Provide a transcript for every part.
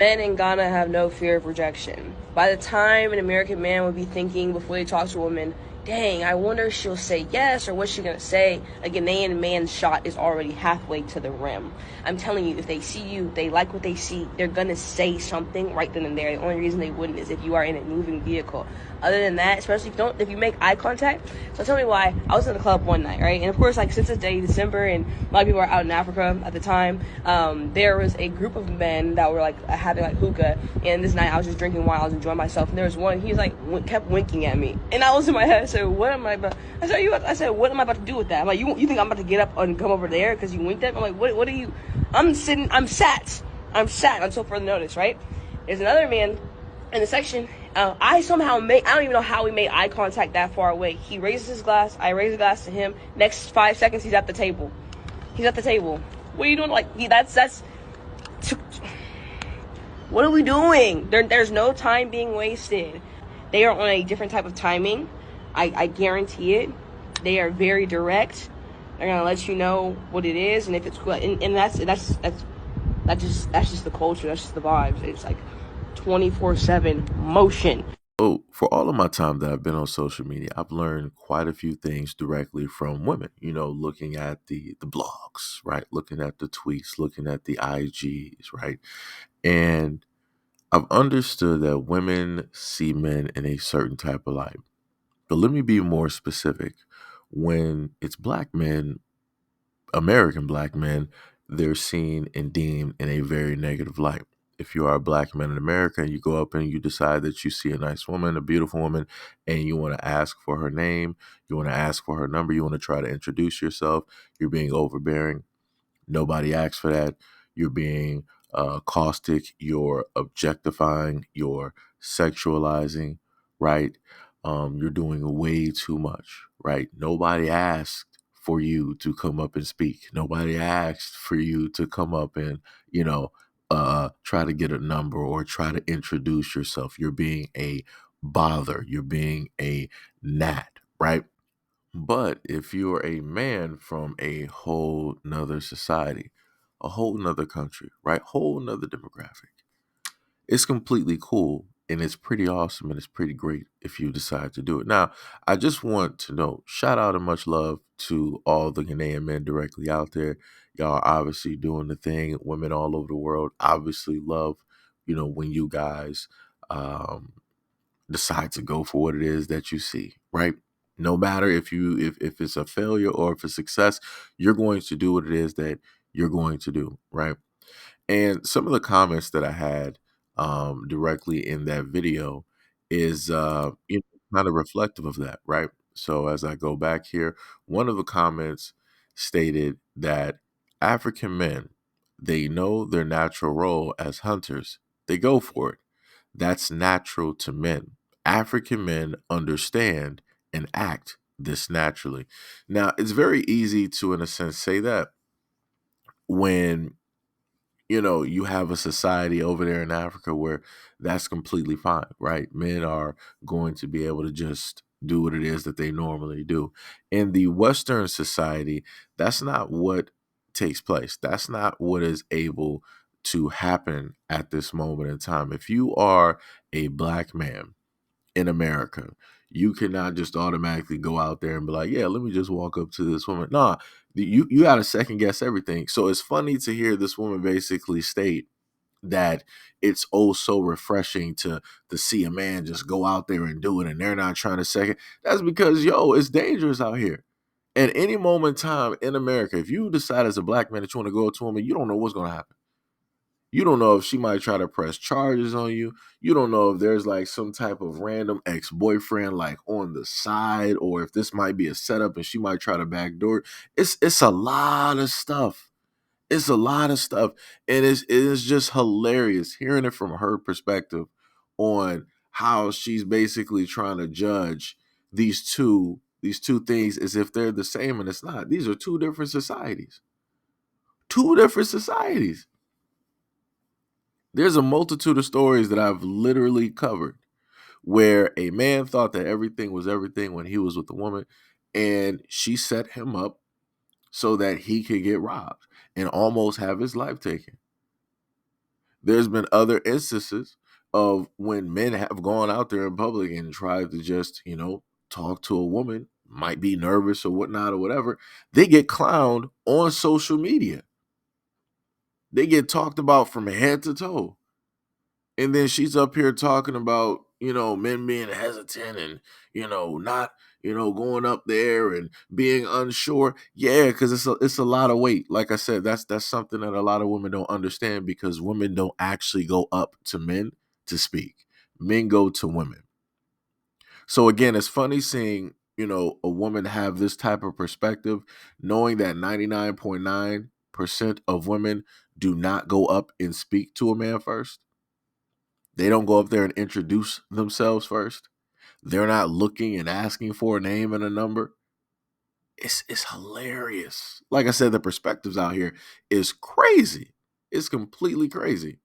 Men in Ghana have no fear of rejection. By the time an American man would be thinking before they talk to a woman, dang, I wonder if she'll say yes or what's she gonna say, a Ghanaian man's shot is already halfway to the rim. I'm telling you, if they see you, they like what they see, they're gonna say something right then and there. The only reason they wouldn't is if you are in a moving vehicle. Other than that, especially if you make eye contact. So tell me why. I was in the club one night, right? And of course, like since it's day December and a lot of people are out in Africa at the time, there was a group of men that were like having like hookah. And this night I was just drinking wine, I was enjoying myself. And there was one, he was like kept winking at me, and I was in my head. I said, "What am I about?" I said, "What am I about to do with that?" I'm like, "You think I'm about to get up and come over there because you winked at me?" I'm like, "What are you?" I'm sat until further notice. Right? There's another man in the section. I don't even know how we made eye contact that far away. He raises his glass, I raise a glass to him. Next 5 seconds, he's at the table. What are you doing? Like, that's. What are we doing? There's no time being wasted. They are on a different type of timing. I guarantee it. They are very direct. They're gonna let you know what it is, and if it's good, and that's just the culture. That's just the vibes. It's like 24/7 motion. Oh, for all of my time that I've been on social media, I've learned quite a few things directly from women. Looking at the blogs, right? Looking at the tweets, looking at the IGs, right? And I've understood that women see men in a certain type of light. But let me be more specific. When it's black men, American black men, they're seen and deemed in a very negative light. If you are a black man in America and you go up and you decide that you see a nice woman, a beautiful woman, and you want to ask for her name, you want to ask for her number, you want to try to introduce yourself, you're being overbearing. Nobody asks for that. You're being caustic, you're objectifying, you're sexualizing, right? You're doing way too much, right? Nobody asked for you to come up and speak. Nobody asked for you to come up and, try to get a number or try to introduce yourself. You're being a bother. You're being a gnat, right? But if you're a man from a whole nother society, a whole nother country, right? Whole nother demographic, it's completely cool and it's pretty awesome and it's pretty great if you decide to do it. Now, I just want to know, shout out and much love to all the Ghanaian men directly out there. Y'all are obviously doing the thing. Women all over the world obviously love, when you guys um, decide to go for what it is that you see, right? No matter if it's a failure or if it's success, you're going to do what it is that you're going to do, right? And some of the comments that I had directly in that video is kind of reflective of that, right? So as I go back here, one of the comments stated that African men, they know their natural role as hunters. They go for it. That's natural to men. African men understand and act this naturally. Now, it's very easy to, in a sense, say that when you have a society over there in Africa where that's completely fine, right? Men are going to be able to just do what it is that they normally do. In the Western society, that's not what takes place. That's not what is able to happen at this moment in time. If you are a black man in America, you cannot just automatically go out there and be like, yeah, let me just walk up to this woman. Nah, you got to second guess everything. So it's funny to hear this woman basically state that it's oh so refreshing to see a man just go out there and do it, and they're not trying to second. That's because it's dangerous out here. At any moment in time in America, if you decide as a black man that you want to go up to a woman, you don't know what's going to happen. You don't know if she might try to press charges on you. You don't know if there's like some type of random ex-boyfriend like on the side, or if this might be a setup and she might try to backdoor. It's a lot of stuff. It's a lot of stuff. And it is just hilarious hearing it from her perspective on how she's basically trying to judge these two things as if they're the same, and it's not. These are two different societies. Two different societies. There's a multitude of stories that I've literally covered where a man thought that everything was everything when he was with a woman, and she set him up so that he could get robbed and almost have his life taken. There's been other instances of when men have gone out there in public and tried to just, talk to a woman, might be nervous or whatnot or whatever. They get clowned on social media. They get talked about from head to toe. And then she's up here talking about, men being hesitant and, not, going up there and being unsure. Yeah, because it's a lot of weight. Like I said, that's something that a lot of women don't understand, because women don't actually go up to men to speak. Men go to women. So again, it's funny seeing, a woman have this type of perspective, knowing that 99.9% of women do not go up and speak to a man first. They don't go up there and introduce themselves first. They're not looking and asking for a name and a number. It's hilarious. Like I said, the perspectives out here is crazy. It's completely crazy.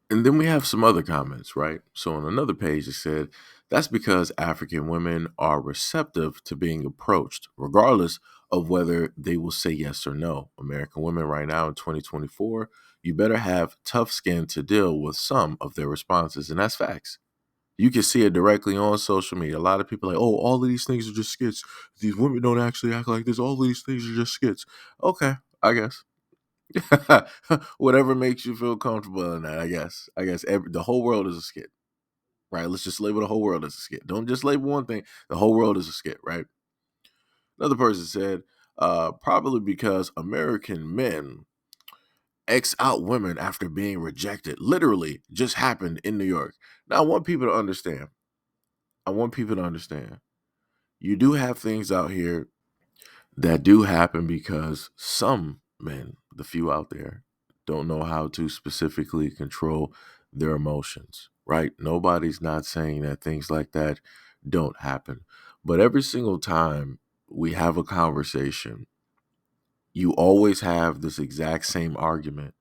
And then we have some other comments, right? So on another page, it said, that's because African women are receptive to being approached, regardless of whether they will say yes or no. American women right now in 2024, you better have tough skin to deal with some of their responses. And that's facts. You can see it directly on social media. A lot of people are like, oh, all of these things are just skits. These women don't actually act like this. All of these things are just skits. Okay, I guess. Whatever makes you feel comfortable in that, I guess. The whole world is a skit, right? Let's just label the whole world as a skit. Don't just label one thing. The whole world is a skit, right? Another person said, probably because American men X out women after being rejected. Literally just happened in New York. Now, I want people to understand. You do have things out here that do happen because some men, the few out there, don't know how to specifically control their emotions, right? Nobody's not saying that things like that don't happen. But every single time we have a conversation, you always have this exact same argument,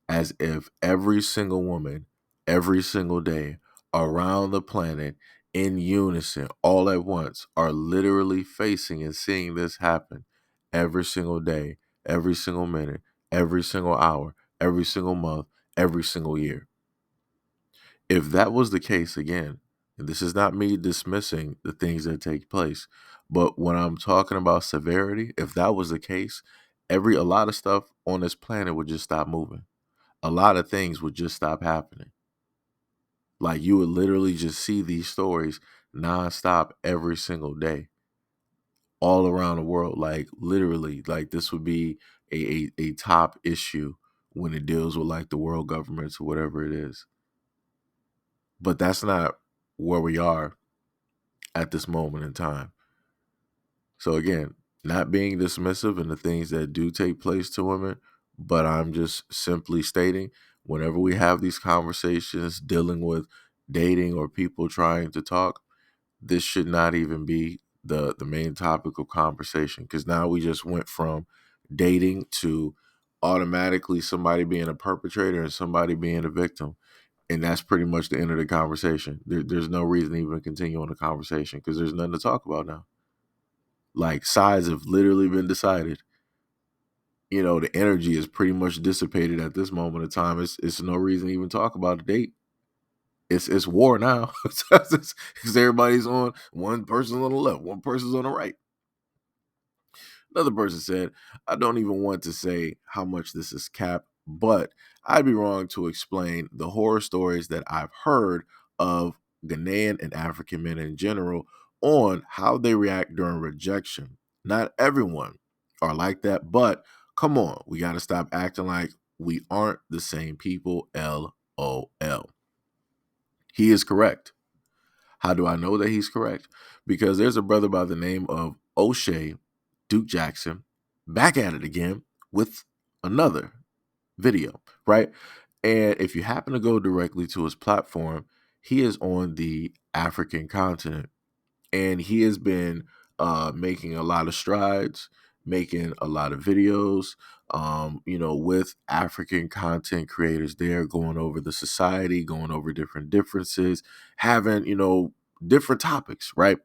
as if every single woman, every single day around the planet in unison, all at once, are literally facing and seeing this happen every single day, every single minute, every single hour, every single month, every single year. If that was the case, again, and this is not me dismissing the things that take place, but when I'm talking about severity, if that was the case, a lot of stuff on this planet would just stop moving. A lot of things would just stop happening. Like, you would literally just see these stories nonstop every single day, all around the world. Like, literally, like, this would be a top issue when it deals with like the world governments or whatever it is. But that's not where we are at this moment in time. So again, not being dismissive in the things that do take place to women, but I'm just simply stating, whenever we have these conversations dealing with dating or people trying to talk, this should not even be the main topic of conversation, because now we just went from dating to automatically somebody being a perpetrator and somebody being a victim. And that's pretty much the end of the conversation. There's no reason to even continue on the conversation, because there's nothing to talk about now. Like, sides have literally been decided. The energy is pretty much dissipated at this moment in time. It's no reason to even talk about a date. It's war now. Because everybody's on, one person's on the left, one person's on the right. Another person said, I don't even want to say how much this is cap, but I'd be wrong to explain the horror stories that I've heard of Ghanaian and African men in general on how they react during rejection. Not everyone are like that, but come on, we got to stop acting like we aren't the same people. LOL. He is correct. How do I know that he's correct? Because there's a brother by the name of O'Shea Duke Jackson back at it again with another video, right? And if you happen to go directly to his platform, he is on the African continent, and he has been making a lot of strides, making a lot of videos, with African content creators there, going over the society, going over different differences, having, different topics, right?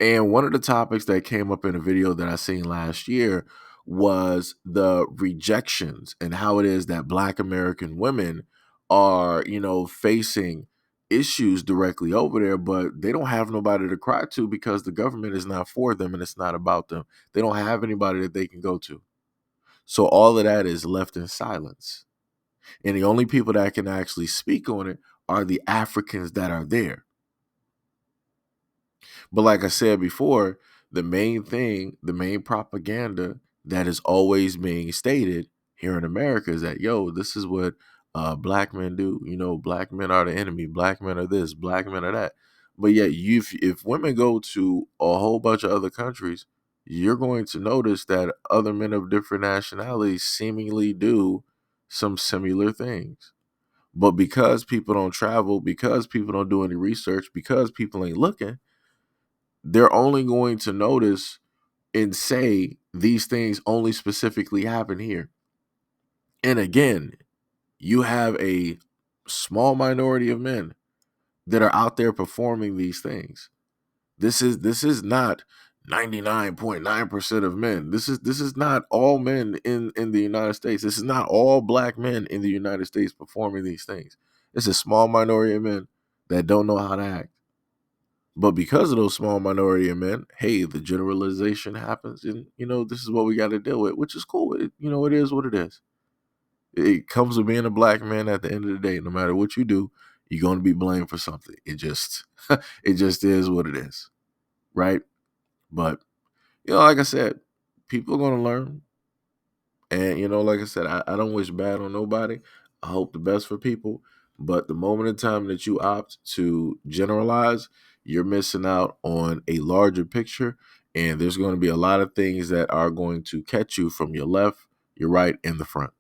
And one of the topics that came up in a video that I seen last year was the rejections and how it is that Black American women are, facing issues directly over there, but they don't have nobody to cry to because the government is not for them and it's not about them. They don't have anybody that they can go to. So all of that is left in silence. And the only people that can actually speak on it are the Africans that are there. But like I said before, the main thing, the main propaganda that is always being stated here in America is that, yo, this is what black men do. Black men are the enemy. Black men are this. Black men are that. But yet, if women go to a whole bunch of other countries, you're going to notice that other men of different nationalities seemingly do some similar things. But because people don't travel, because people don't do any research, because people ain't looking, they're only going to notice and say these things only specifically happen here. And again, you have a small minority of men that are out there performing these things. This is not 99.9% of men. This is not all men in the United States. This is not all black men in the United States performing these things. It's a small minority of men that don't know how to act. But because of those small minority of men, hey, the generalization happens, and this is what we got to deal with, which is cool. It is what it is. It comes with being a black man. At the end of the day, no matter what you do, you're going to be blamed for something. It just, it just is what it is, right? But like I said, people are going to learn, and like I said, I don't wish bad on nobody. I hope the best for people. But the moment in time that you opt to generalize, you're missing out on a larger picture. And there's going to be a lot of things that are going to catch you from your left, your right, and the front.